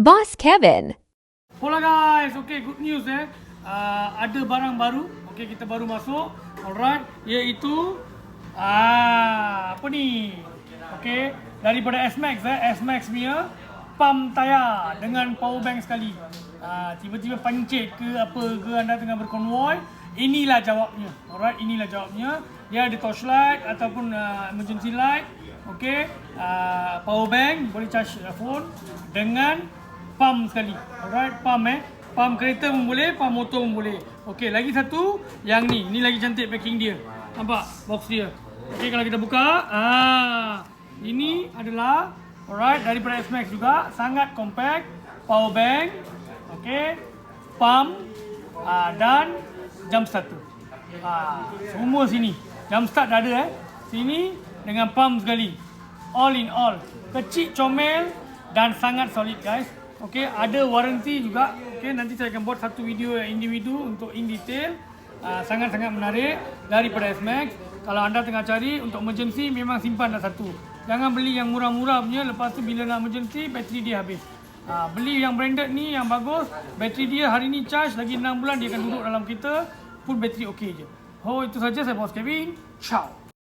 Boss Kevin. Hola guys, okay, good news ada barang baru, okay, kita baru masuk, alright, iaitu apa ni, okay, daripada S-Max S-Max punya pump tayar dengan power bank sekali. Tiba-tiba pancit ke apa ke anda tengah berkonvoy, inilah jawabnya, alright, inilah jawabnya. Dia ada torchlight ataupun emergency light, okay, power bank, boleh charge phone dengan pump sekali. Alright, pump pump kereta pun boleh, pump motor pun boleh. Okey, lagi satu yang ni lagi cantik packing dia. Nampak box dia. Okey, kalau kita buka, ini adalah alright daripada S-Max juga, sangat compact, power bank, okey, pump dan jump starter. Semua sini. Jump start dah ada sini dengan pump sekali. All in all. Kecil, comel dan sangat solid guys. Okey, ada warranty juga. Okey, nanti saya akan buat satu video yang individu untuk in detail. Sangat-sangat menarik daripada S-Max. Kalau anda tengah cari untuk emergency, memang simpan dah satu. Jangan beli yang murah-murah punya, lepas tu bila nak emergency, bateri dia habis. Beli yang branded ni, yang bagus. Bateri dia hari ni charge, lagi 6 bulan dia akan duduk dalam kita. Full bateri okey je. Oh, itu saja, saya Boss Kevin. Ciao.